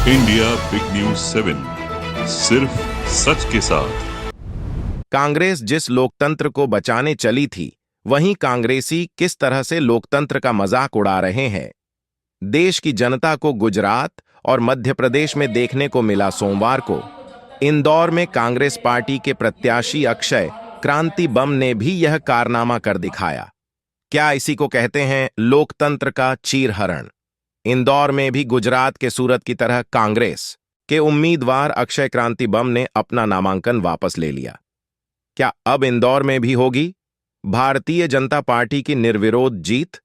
India big news 7, सिर्फ सच के साथ। कांग्रेस जिस लोकतंत्र को बचाने चली थी, वहीं कांग्रेसी किस तरह से लोकतंत्र का मजाक उड़ा रहे हैं। देश की जनता को गुजरात और मध्य प्रदेश में देखने को मिला। सोमवार को इंदौर में कांग्रेस पार्टी के प्रत्याशी अक्षय क्रांति बम ने भी यह कारनामा कर दिखाया। क्या इसी को कहते हैं लोकतंत्र का चीरहरण। इंदौर में भी गुजरात के सूरत की तरह कांग्रेस के उम्मीदवार अक्षय क्रांति बम ने अपना नामांकन वापस ले लिया। क्या अब इंदौर में भी होगी भारतीय जनता पार्टी की निर्विरोध जीत?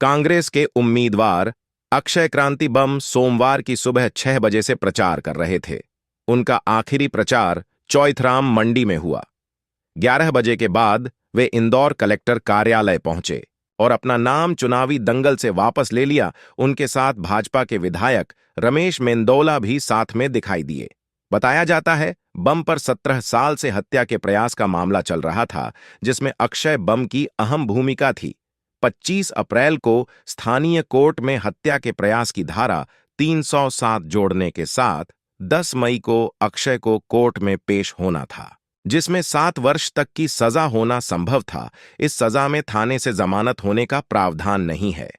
कांग्रेस के उम्मीदवार अक्षय क्रांति बम सोमवार की सुबह 6 बजे से प्रचार कर रहे थे। उनका आखिरी प्रचार चौइथराम मंडी में हुआ। 11 बजे के बाद वे इंदौर कलेक्टर कार्यालय पहुंचे और अपना नाम चुनावी दंगल से वापस ले लिया। उनके साथ भाजपा के विधायक रमेश मेंदोला भी साथ में दिखाई दिए। बताया जाता है बम पर 17 साल से हत्या के प्रयास का मामला चल रहा था, जिसमें अक्षय बम की अहम भूमिका थी। 25 अप्रैल को स्थानीय कोर्ट में हत्या के प्रयास की धारा 307 जोड़ने के साथ 10 मई को अक्षय को कोर्ट में पेश होना था, जिसमें 7 वर्ष तक की सजा होना संभव था। इस सजा में थाने से जमानत होने का प्रावधान नहीं है।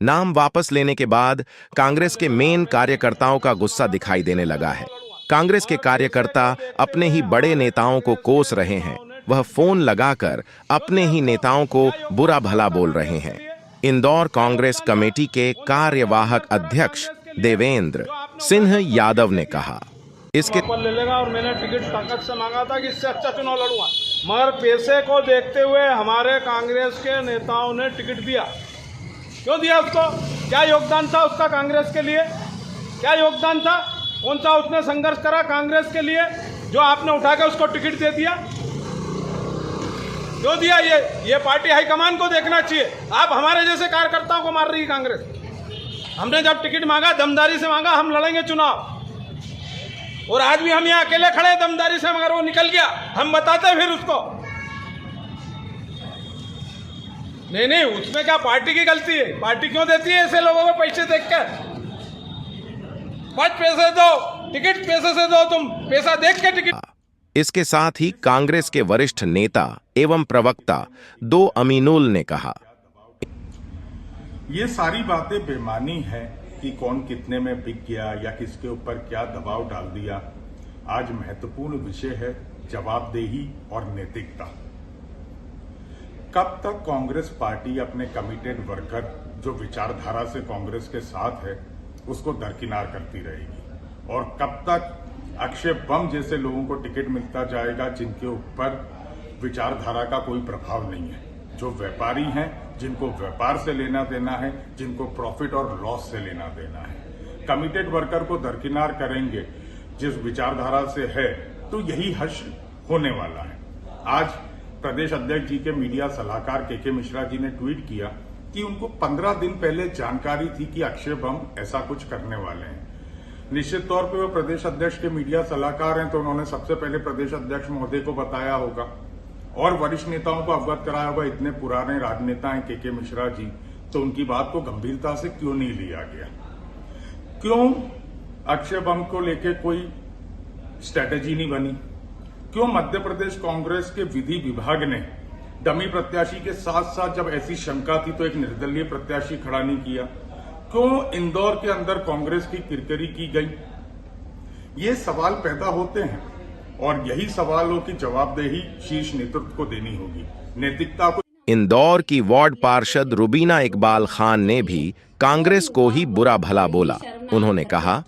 नाम वापस लेने के बाद कांग्रेस के मेन कार्यकर्ताओं का गुस्सा दिखाई देने लगा है। कांग्रेस के कार्यकर्ता अपने ही बड़े नेताओं को कोस रहे हैं। वह फोन लगाकर अपने ही नेताओं को बुरा भला बोल रहे हैं। इंदौर कांग्रेस कमेटी के कार्यवाहक अध्यक्ष देवेंद्र सिंह यादव ने कहा, इसके ले लेगा और मैंने टिकट ताकत से मांगा था कि इससे अच्छा चुनाव लड़ूंगा, मगर पैसे को देखते हुए हमारे कांग्रेस के नेताओं ने टिकट दिया। क्यों दिया उसको? क्या योगदान था उसका कांग्रेस के लिए? क्या योगदान था? कौन सा उसने संघर्ष करा कांग्रेस के लिए जो आपने उठा के उसको टिकट दे दिया? क्यों दिया? ये पार्टी हाईकमान को देखना चाहिए। आप हमारे जैसे कार्यकर्ताओं को मार रही है कांग्रेस। हमने जब टिकट मांगा दमदारी से मांगा, हम लड़ेंगे चुनाव, और आज भी हम यहाँ अकेले खड़े दमदारी से, मगर वो निकल गया। हम बताते फिर उसको। नहीं, उसमें क्या पार्टी की गलती है? पार्टी क्यों देती है ऐसे लोगों को पैसे देखकर? 5 पैसे दो, टिकट पैसे से दो, तुम पैसा देख के टिकट। इसके साथ ही कांग्रेस के वरिष्ठ नेता एवं प्रवक्ता 2 अमीनुल ने कहा, ये सारी बातें बेमानी है कि कौन कितने में बिक गया या किसके ऊपर क्या दबाव डाल दिया। आज महत्वपूर्ण विषय है जवाबदेही और नैतिकता। कब तक कांग्रेस पार्टी अपने कमिटेड वर्कर जो विचारधारा से कांग्रेस के साथ है उसको दरकिनार करती रहेगी, और कब तक अक्षय बम जैसे लोगों को टिकट मिलता जाएगा जिनके ऊपर विचारधारा का कोई प्रभाव नहीं है, जो व्यापारी हैं, जिनको व्यापार से लेना देना है, जिनको प्रॉफिट और लॉस से लेना देना है। कमिटेड वर्कर को दरकिनार करेंगे जिस विचारधारा से है, तो यही हश्र होने वाला है। आज प्रदेश अध्यक्ष जी के मीडिया सलाहकार के मिश्रा जी ने ट्वीट किया कि उनको 15 दिन पहले जानकारी थी कि अक्षय बम ऐसा कुछ करने वाले हैं। निश्चित तौर पे वो प्रदेश अध्यक्ष के मीडिया सलाहकार हैं, तो उन्होंने सबसे पहले प्रदेश अध्यक्ष महोदय को बताया होगा और वरिष्ठ नेताओं को अवगत कराया होगा। इतने पुराने राजनेता हैं के मिश्रा जी, तो उनकी बात को गंभीरता से क्यों नहीं लिया गया? क्यों अक्षय बम को लेकर कोई स्ट्रेटेजी नहीं बनी? क्यों मध्य प्रदेश कांग्रेस के विधि विभाग ने डमी प्रत्याशी के साथ साथ जब ऐसी शंका थी तो एक निर्दलीय प्रत्याशी खड़ा नहीं किया? क्यों इंदौर के अंदर कांग्रेस की किरकिरी की गई? ये सवाल पैदा होते हैं और यही सवालों की जवाबदेही शीर्ष नेतृत्व को देनी होगी, नैतिकता को। इंदौर की वार्ड पार्षद रुबीना इकबाल खान ने भी कांग्रेस को ही बुरा भला बोला। उन्होंने कहा,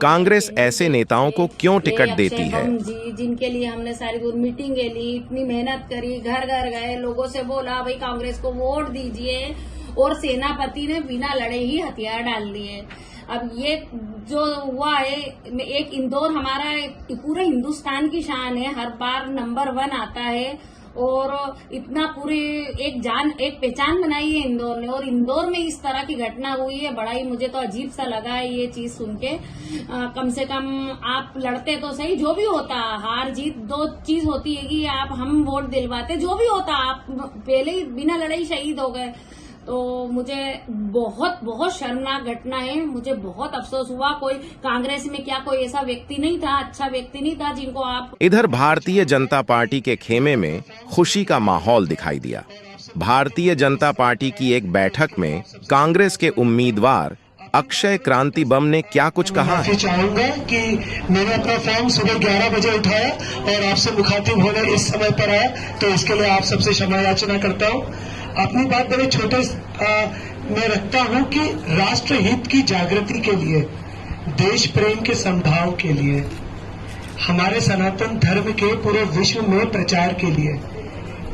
कांग्रेस ऐसे नेताओं को क्यों टिकट देती है? जिनके लिए हमने सारी दूर मीटिंगें ली, इतनी मेहनत करी, घर घर गए, लोगों से बोला भाई कांग्रेस को वोट दीजिए, और सेनापति ने बिना लड़े ही हथियार डाल दिए। अब ये जो हुआ है, एक इंदौर हमारा पूरे हिंदुस्तान की शान है, हर बार नंबर 1 आता है, और इतना पूरे एक पहचान बनाई है इंदौर ने, और इंदौर में इस तरह की घटना हुई है। बड़ा ही मुझे तो अजीब सा लगा है ये चीज सुन के। कम से कम आप लड़ते तो सही, जो भी होता, हार जीत 2 चीज होती है कि आप हम वोट दिलवाते, जो भी होता, आप पहले ही बिना लड़ाई शहीद हो गए। तो मुझे बहुत बहुत शर्मनाक घटना है। मुझे बहुत अफसोस हुआ। कोई कांग्रेस में क्या कोई ऐसा व्यक्ति नहीं था, अच्छा व्यक्ति नहीं था जिनको आप। इधर भारतीय जनता पार्टी के खेमे में खुशी का माहौल दिखाई दिया। भारतीय जनता पार्टी की एक बैठक में कांग्रेस के उम्मीदवार अक्षय क्रांति बम ने क्या कुछ कहा है। माफी चाहूंगा कि मैंने अपना फोन सुबह 11 बजे उठाया और आपसे मुखातिब होने इस समय पर आया, तो इसके लिए आप सबसे क्षमा याचना करता हूं। अपनी बात बड़े छोटे में रखता हूं कि राष्ट्र हित की जागृति के लिए, देश प्रेम के संभाव के लिए, हमारे सनातन धर्म के पूरे विश्व में प्रचार के लिए,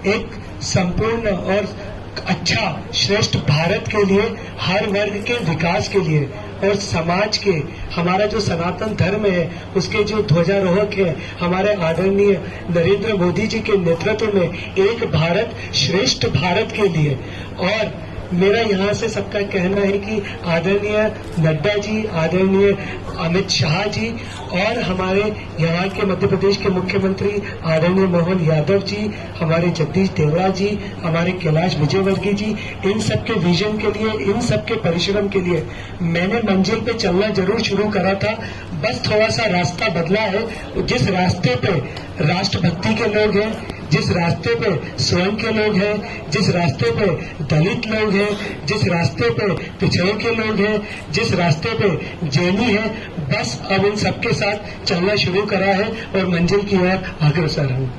एक संपूर्ण और अच्छा श्रेष्ठ भारत के लिए, हर वर्ग के विकास के लिए और समाज के, हमारा जो सनातन धर्म है उसके जो ध्वजारोहक है हमारे आदरणीय नरेंद्र मोदी जी के नेतृत्व में एक भारत श्रेष्ठ भारत के लिए। और मेरा यहाँ से सबका कहना है कि आदरणीय नड्डा जी, आदरणीय अमित शाह जी और हमारे यहाँ के मध्य प्रदेश के मुख्यमंत्री आदरणीय मोहन यादव जी, हमारे जगदीश देवड़ा जी, हमारे कैलाश विजयवर्गीय जी, इन सबके विजन के लिए, इन सबके परिश्रम के लिए मैंने मंजिल पे चलना जरूर शुरू करा था। बस थोड़ा सा रास्ता बदला है। जिस रास्ते पे राष्ट्रभक्ति के लोग हैं, जिस रास्ते पे स्वयं के लोग हैं, जिस रास्ते पे दलित लोग हैं, जिस रास्ते पे पिछड़े के लोग हैं, जिस रास्ते पे जैनी है, बस अब इन सबके साथ चलना शुरू करा है और मंजिल की ओर अग्रसर हूँ।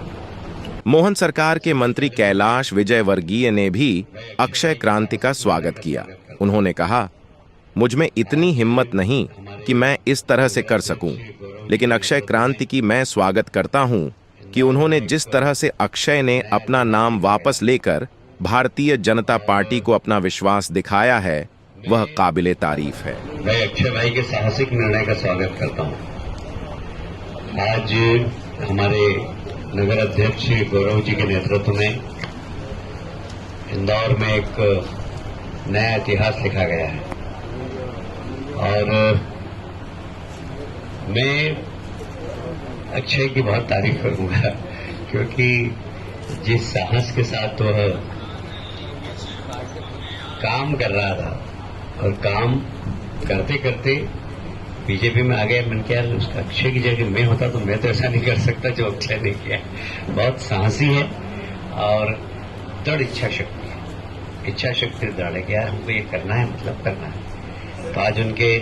मोहन सरकार के मंत्री कैलाश विजयवर्गीय ने भी अक्षय क्रांति का स्वागत किया। उन्होंने कहा, मुझ में इतनी हिम्मत नहीं कि मैं इस तरह से कर सकूं, लेकिन अक्षय क्रांति की मैं स्वागत करता हूं कि उन्होंने जिस तरह से अक्षय ने अपना नाम वापस लेकर भारतीय जनता पार्टी को अपना विश्वास दिखाया है, वह काबिले तारीफ है। मैं अक्षय भाई के साहसिक निर्णय का स्वागत करता हूं। आज हमारे नगर अध्यक्ष गौरव जी के नेतृत्व में इंदौर में एक नया इतिहास लिखा गया है और मैं अक्षय की बहुत तारीफ करूंगा, क्योंकि जिस साहस के साथ वह काम कर रहा था और काम करते करते बीजेपी में आ गया। मैंने क्या, उसका अक्षय की जगह मैं होता तो मैं तो ऐसा नहीं कर सकता जो अक्षय ने किया। बहुत साहसी है और दृढ़ इच्छा शक्ति है। इच्छा शक्ति दृढ़ है कि यार हमको ये करना है, मतलब करना है। तो आज उनके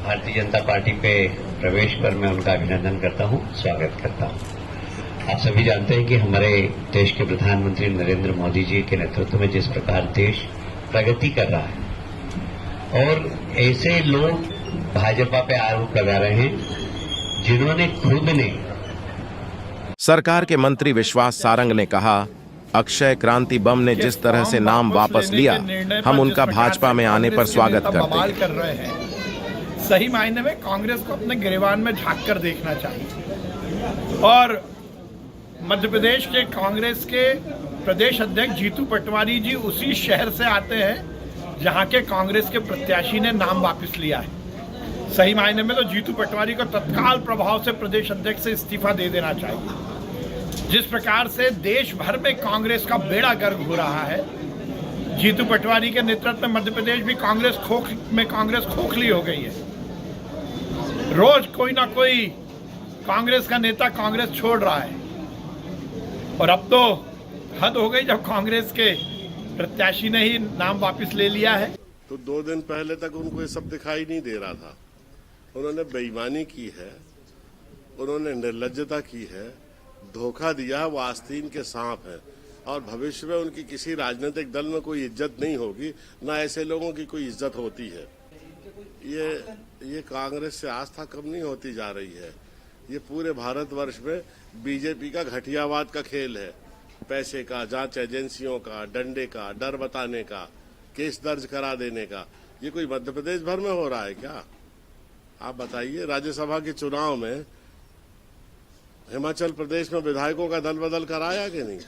भारतीय जनता पार्टी पे प्रवेश पर मैं उनका अभिनंदन करता हूं, स्वागत करता हूं। आप सभी जानते हैं कि हमारे देश के प्रधानमंत्री नरेंद्र मोदी जी के नेतृत्व में जिस प्रकार देश प्रगति कर रहा है और ऐसे लोग भाजपा पे आरोप लगा रहे हैं जिन्होंने खुद ने। सरकार के मंत्री विश्वास सारंग ने कहा, अक्षय क्रांति बम ने जिस तरह से नाम वापस लिया, हम उनका भाजपा में आने पर स्वागत करते हैं। सही मायने में कांग्रेस को अपने गिरेबान में झांक कर देखना चाहिए। और मध्य प्रदेश के कांग्रेस के प्रदेश अध्यक्ष जीतू पटवारी जी उसी शहर से आते हैं जहां के कांग्रेस के प्रत्याशी ने नाम वापस लिया है। सही मायने में तो जीतू पटवारी को तत्काल प्रभाव से प्रदेश अध्यक्ष से इस्तीफा दे देना चाहिए। जिस प्रकार से देश भर में कांग्रेस का बेड़ा गर्क हो रहा है, जीतू पटवारी के नेतृत्व में मध्य प्रदेश भी कांग्रेस खोखली हो गई है। रोज कोई ना कोई कांग्रेस का नेता कांग्रेस छोड़ रहा है और अब तो हद हो गई जब कांग्रेस के प्रत्याशी ने ही नाम वापस ले लिया है। तो 2 दिन पहले तक उनको ये सब दिखाई नहीं दे रहा था। उन्होंने बेईमानी की है, उन्होंने निर्लज्जता की है, धोखा दिया। वो आस्तीन के सांप है और भविष्य में उनकी किसी राजनीतिक दल में कोई इज्जत नहीं होगी, ना ऐसे लोगों की कोई इज्जत होती है। ये कांग्रेस से आस्था कम नहीं होती जा रही है। ये पूरे भारतवर्ष में बीजेपी का घटियावाद का खेल है। पैसे का, जांच एजेंसियों का, डंडे का, डर बताने का, केस दर्ज करा देने का। ये कोई मध्य प्रदेश भर में हो रहा है क्या? आप बताइए। राज्यसभा के चुनाव में हिमाचल प्रदेश में विधायकों का दल बदल कराया कि नहीं?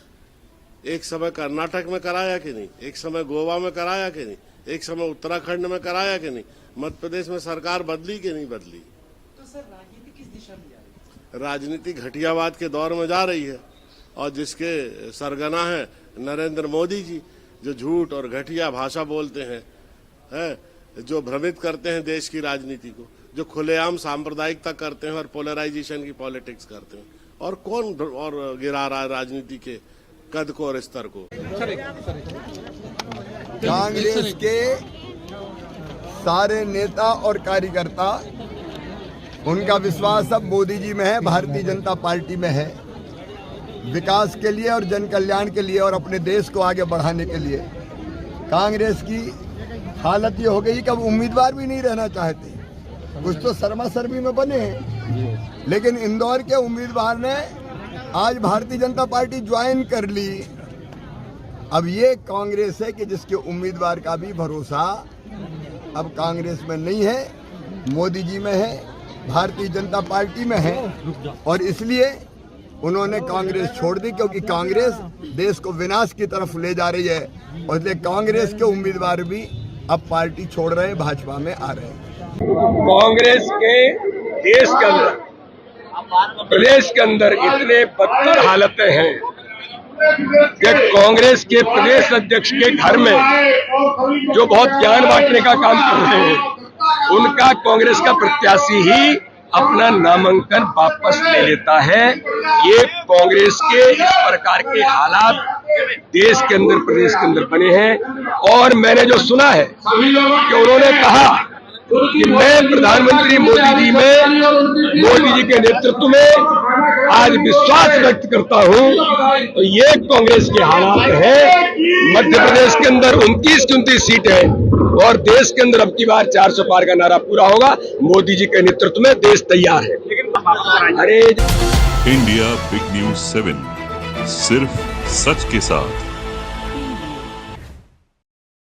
एक समय कर्नाटक में कराया कि नहीं? एक समय गोवा में कराया कि नहीं? एक समय उत्तराखंड में कराया कि नहीं? मध्य प्रदेश में सरकार बदली कि नहीं बदली? तो सर राजनीति किस दिशा में जा रही है? राजनीति घटियावाद के दौर में जा रही है और जिसके सरगना है नरेंद्र मोदी जी, जो झूठ और घटिया भाषा बोलते हैं, जो भ्रमित करते हैं देश की राजनीति को, जो खुलेआम सांप्रदायिकता करते हैं और पोलराइजेशन की पॉलिटिक्स करते हैं, और कौन और गिरा रहा है राजनीति के कद को और स्तर को। कांग्रेस के सारे नेता और कार्यकर्ता, उनका विश्वास अब मोदी जी में है, भारतीय जनता पार्टी में है, विकास के लिए और जन कल्याण के लिए और अपने देश को आगे बढ़ाने के लिए। कांग्रेस की हालत ये हो गई कि अब उम्मीदवार भी नहीं रहना चाहते। कुछ तो शर्मा-शर्मी में बने हैं, लेकिन इंदौर के उम्मीदवार ने आज भारतीय जनता पार्टी ज्वाइन कर ली। अब ये कांग्रेस है कि जिसके उम्मीदवार का भी भरोसा अब कांग्रेस में नहीं है, मोदी जी में है, भारतीय जनता पार्टी में है, और इसलिए उन्होंने कांग्रेस छोड़ दी, क्योंकि कांग्रेस देश को विनाश की तरफ ले जा रही है, और इसलिए कांग्रेस के उम्मीदवार भी अब पार्टी छोड़ रहे हैं, भाजपा में आ रहे हैं। कांग्रेस के देश के अंदर, प्रदेश के अंदर इतने बदतर हालतें हैं कि कांग्रेस के प्रदेश अध्यक्ष के घर में जो बहुत ज्ञान बांटने का काम कर रहे हैं, उनका कांग्रेस का प्रत्याशी ही अपना नामांकन वापस ले लेता है। ये कांग्रेस के इस प्रकार के हालात देश के अंदर, प्रदेश के अंदर बने हैं। और मैंने जो सुना है कि उन्होंने कहा कि मैं प्रधानमंत्री मोदी जी के नेतृत्व में आज विश्वास व्यक्त करता हूं, तो ये कांग्रेस के हालात हैं। मध्य प्रदेश के अंदर 29 सीट है और देश के अंदर अब की बार 400 पार का नारा पूरा होगा। मोदी जी के नेतृत्व में देश तैयार है। इंडिया बिग न्यूज 7, सिर्फ सच के साथ।